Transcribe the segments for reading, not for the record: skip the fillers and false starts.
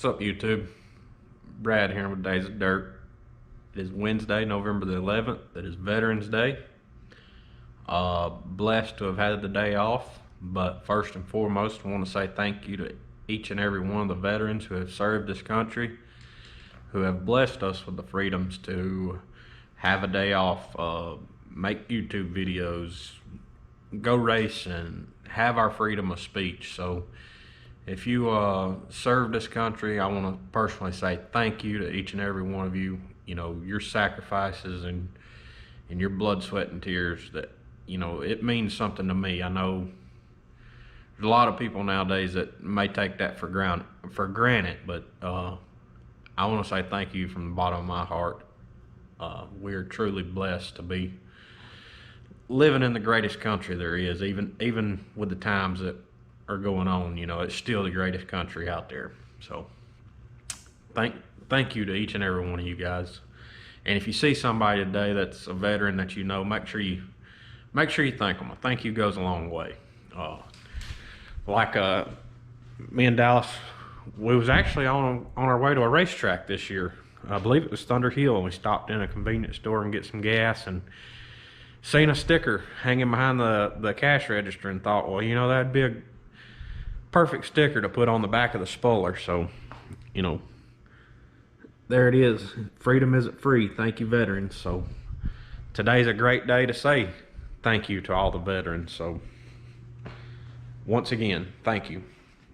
up, YouTube? Brad here with Days of Dirt. It is Wednesday, November the 11th. It is Veterans Day. Blessed to have had the day off, but first and foremost, I want to say thank you to each and every one of the veterans who have served this country, who have blessed us with the freedoms to have a day off, make YouTube videos, go race, and have our freedom of speech. So if you serve this country, I want to personally say thank you to each and every one of you. You know, your sacrifices and your blood, sweat, and tears, that, you know, it means something to me. I know there's a lot of people nowadays that may take that for granted, but I want to say thank you from the bottom of my heart. We are truly blessed to be living in the greatest country there is, even with the times that are going on. You know, it's still the greatest country out there. So thank you to each and every one of you guys. And if you see somebody today that's a veteran that you know, make sure you thank them. A thank you goes a long way. Me and Dallas, we was actually on our way to a racetrack this year. I believe it was Thunder Hill, and we stopped in a convenience store and get some gas, and seen a sticker hanging behind the cash register, and thought, well, you know, that'd be a perfect sticker to put on the back of the spoiler. So, you know, there it is. Freedom isn't free. Thank you, veterans. So today's a great day to say thank you to all the veterans. So once again, thank you.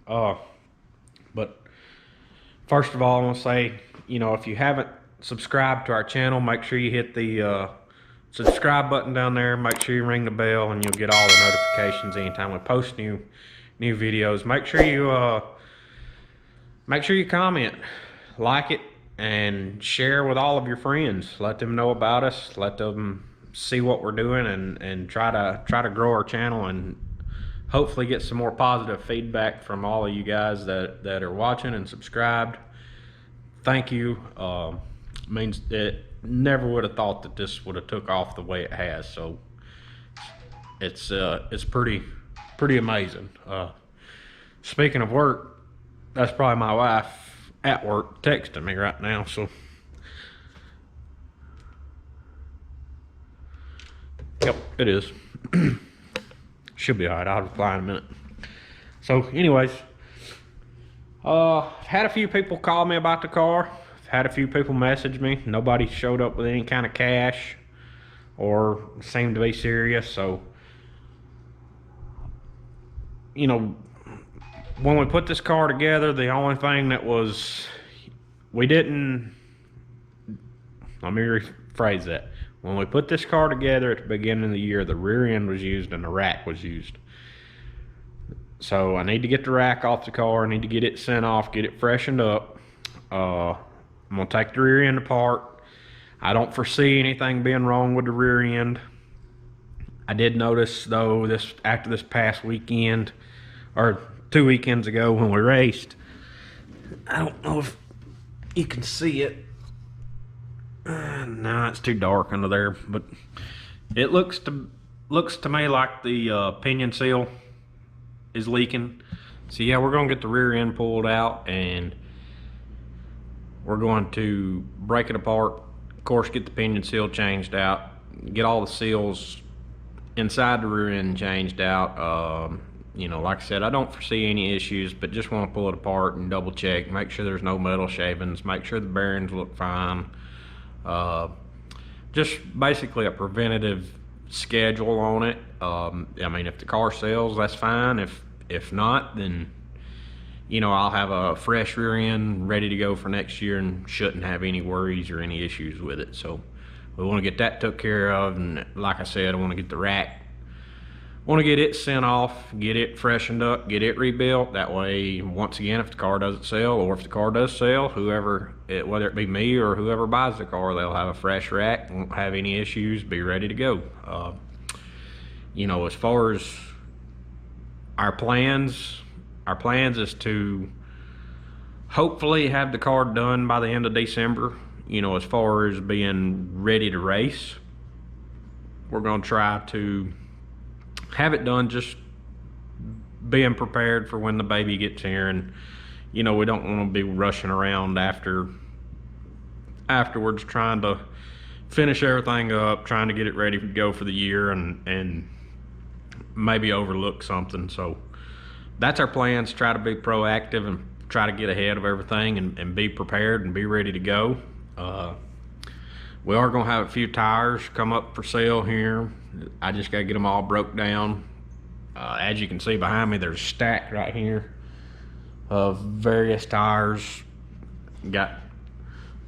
But first of all, I want to say, you know, if you haven't subscribed to our channel, make sure you hit the subscribe button down there. Make sure you ring the bell, and you'll get all the notifications anytime we post new videos. Make sure you comment, like it, and share with all of your friends. Let them know about us. Let them see what we're doing, and try to grow our channel, and hopefully get some more positive feedback from all of you guys that are watching and subscribed. Thank you. Means it. Never would have thought that this would have took off the way it has. So it's pretty amazing. Speaking of work, that's probably my wife at work texting me right now. So yep, it is. Should be all right. I'll reply in a minute. So anyways, had a few people call me about the car. Had a few people message me. Nobody showed up with any kind of cash or seemed to be serious. So, you know, when we put this car together, the only thing that was, let me rephrase that. When we put this car together at the beginning of the year, the rear end was used and the rack was used. So I need to get the rack off the car. I need to get it sent off, get it freshened up. I'm gonna take the rear end apart. I don't foresee anything being wrong with the rear end. I did notice though, after this past weekend, or 2 weekends ago when we raced, I don't know if you can see it. No, it's too dark under there, but it looks to me like the pinion seal is leaking. So yeah, we're gonna get the rear end pulled out, and we're going to break it apart. Of course, get the pinion seal changed out, get all the seals inside the rear end changed out. You know, like I said, I don't foresee any issues, but just want to pull it apart and double check, make sure there's no metal shavings, make sure the bearings look fine. Just basically a preventative schedule on it. I mean, if the car sells, that's fine. If not, then, you know, I'll have a fresh rear end ready to go for next year and shouldn't have any worries or any issues with it. So we want to get that took care of, and like I said, I want to get the rack, want to get it sent off, get it freshened up, get it rebuilt. That way, once again, if the car doesn't sell, or if the car does sell, whether it be me or whoever buys the car, they'll have a fresh rack, won't have any issues, be ready to go. You know, as far as our plans is to hopefully have the car done by the end of December. You know, as far as being ready to race, we're going to try to have it done, just being prepared for when the baby gets here, and you know, we don't want to be rushing around afterwards trying to finish everything up, trying to get it ready to go for the year, and maybe overlook something. So that's our plans. Try to be proactive and try to get ahead of everything and be prepared and be ready to go. We are going to have a few tires come up for sale here. I just got to get them all broke down. As you can see behind me, there's a stack right here of various tires. Got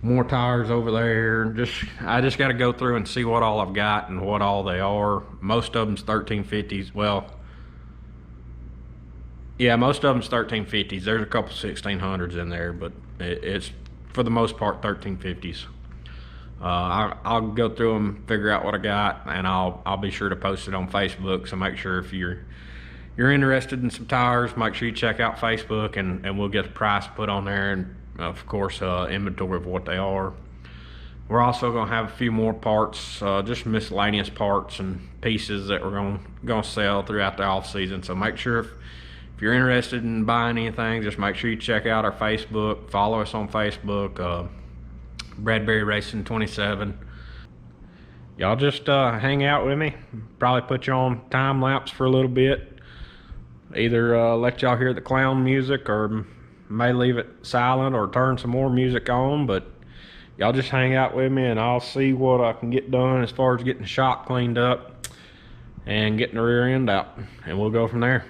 more tires over there. I just got to go through and see what all I've got and what all they are. Most of them's 1350s. Well, yeah, most of them's 1350s. There's a couple 1600s in there, but it's for the most part 1350s. I'll go through them, figure out what I got, and I'll be sure to post it on Facebook. So make sure if you're interested in some tires, make sure you check out Facebook, and we'll get the price put on there, and of course inventory of what they are. We're also going to have a few more parts, just miscellaneous parts and pieces that we're going to sell throughout the off season. So make sure if you're interested in buying anything, just make sure you check out our Facebook, follow us on Facebook, Bradbury Racing 27. Y'all just hang out with me. Probably put you on time lapse for a little bit. Either let y'all hear the clown music, or may leave it silent or turn some more music on, but y'all just hang out with me and I'll see what I can get done as far as getting the shop cleaned up and getting the rear end out, and we'll go from there.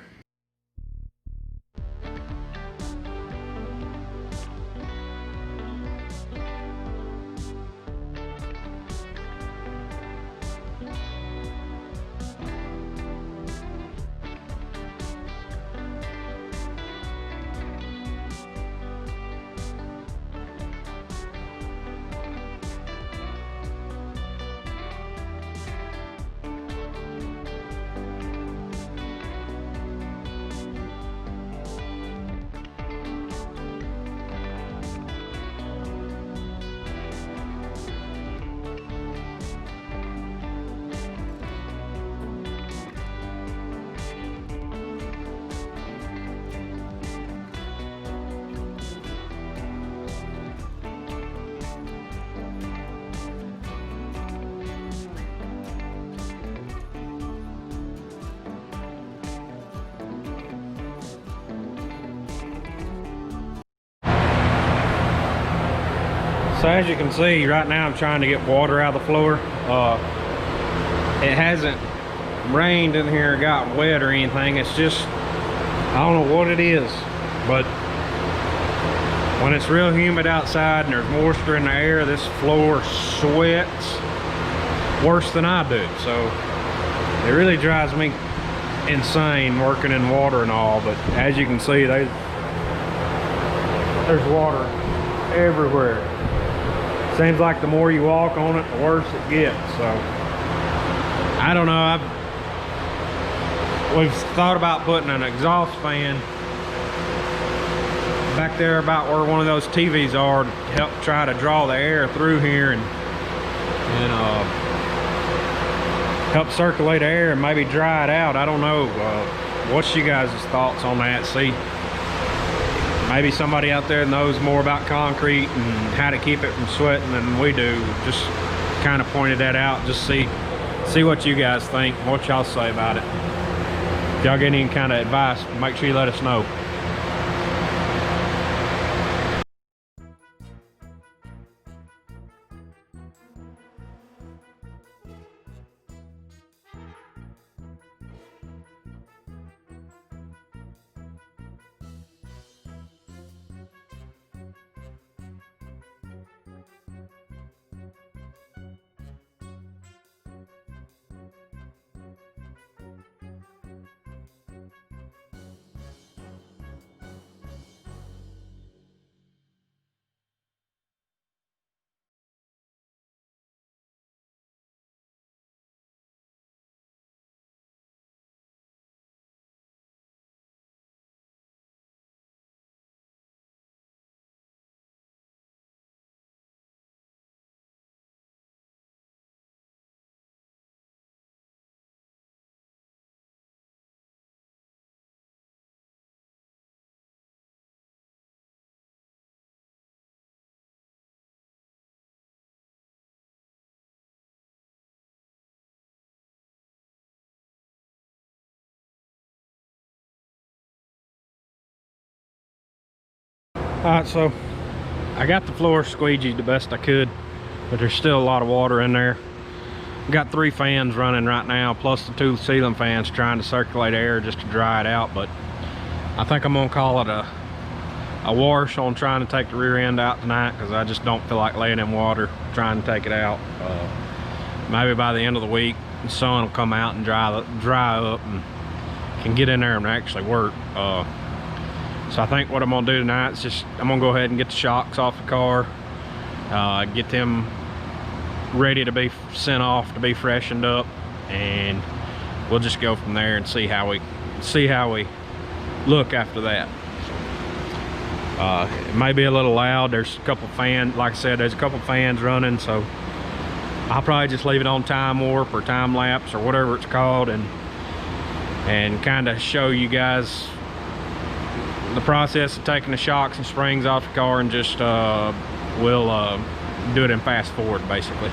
So as you can see, right now I'm trying to get water out of the floor. It hasn't rained in here, got wet or anything. It's just, I don't know what it is, but when it's real humid outside and there's moisture in the air, this floor sweats worse than I do. So it really drives me insane working in water and all. But as you can see, there's water everywhere. Seems like the more you walk on it, the worse it gets. So I don't know. We've thought about putting an exhaust fan back there about where one of those TVs are to help try to draw the air through here and help circulate the air and maybe dry it out. I don't know. What's you guys' thoughts on that? See, maybe somebody out there knows more about concrete and how to keep it from sweating than we do. Just kind of pointed that out. Just see what you guys think, what y'all say about it. If y'all get any kind of advice, make sure you let us know. Alright, so I got the floor squeegeed the best I could, but there's still a lot of water in there. Got 3 fans running right now, plus the 2 ceiling fans trying to circulate air just to dry it out. But I think I'm gonna call it a wash on trying to take the rear end out tonight, because I just don't feel like laying in water trying to take it out. Maybe by the end of the week the sun will come out and dry up and can get in there and actually work. So I think what I'm gonna do tonight is just, I'm gonna go ahead and get the shocks off the car, get them ready to be sent off to be freshened up, and we'll just go from there and see how we look after that. It may be a little loud. There's a couple fans, like I said, there's a couple fans running, so I'll probably just leave it on time warp or time lapse or whatever it's called, and kind of show you guys the process of taking the shocks and springs off the car, and just we'll do it in fast forward basically.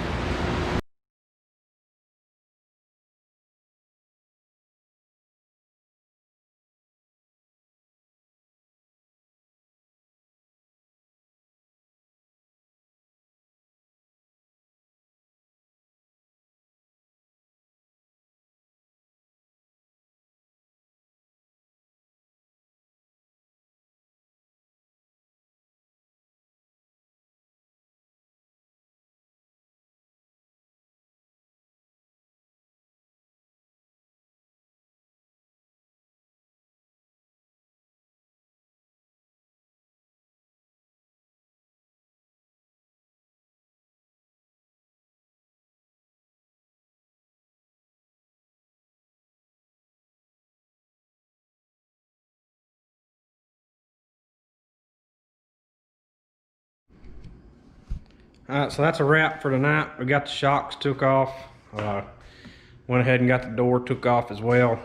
Alright, so that's a wrap for tonight. We got the shocks took off. Went ahead and got the door took off as well.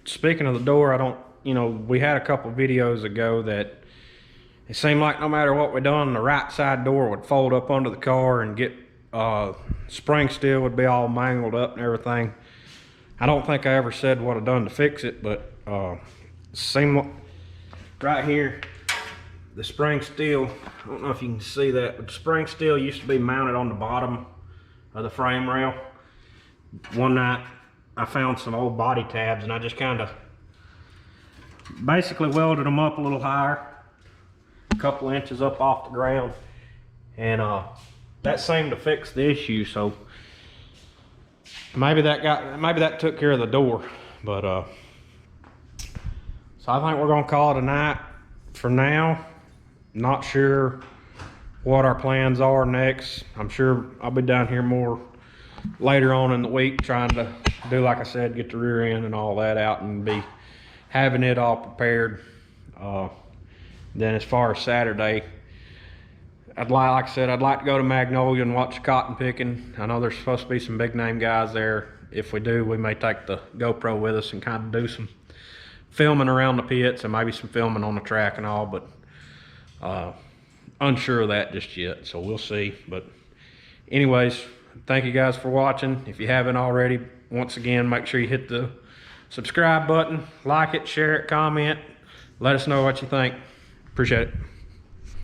Speaking of the door, we had a couple videos ago that it seemed like no matter what we done, the right side door would fold up under the car and get spring steel would be all mangled up and everything. I don't think I ever said what I done to fix it, but seemed like right here, the spring steel, I don't know if you can see that, but the spring steel used to be mounted on the bottom of the frame rail. One night I found some old body tabs, and I just kind of basically welded them up a little higher, a couple inches up off the ground, and that seemed to fix the issue. So maybe that took care of the door. But so I think we're gonna call it a night for now. Not sure what our plans are next. I'm sure I'll be down here more later on in the week trying to do, like I said, get the rear end and all that out and be having it all prepared. Then as far as Saturday, like I said, I'd like to go to Magnolia and watch cotton picking. I know there's supposed to be some big name guys there. If we do, we may take the GoPro with us and kind of do some filming around the pits and maybe some filming on the track and all, but unsure of that just yet, so we'll see. But anyways, thank you guys for watching. If you haven't already, once again, make sure you hit the subscribe button, like it, share it, comment, let us know what you think. Appreciate it.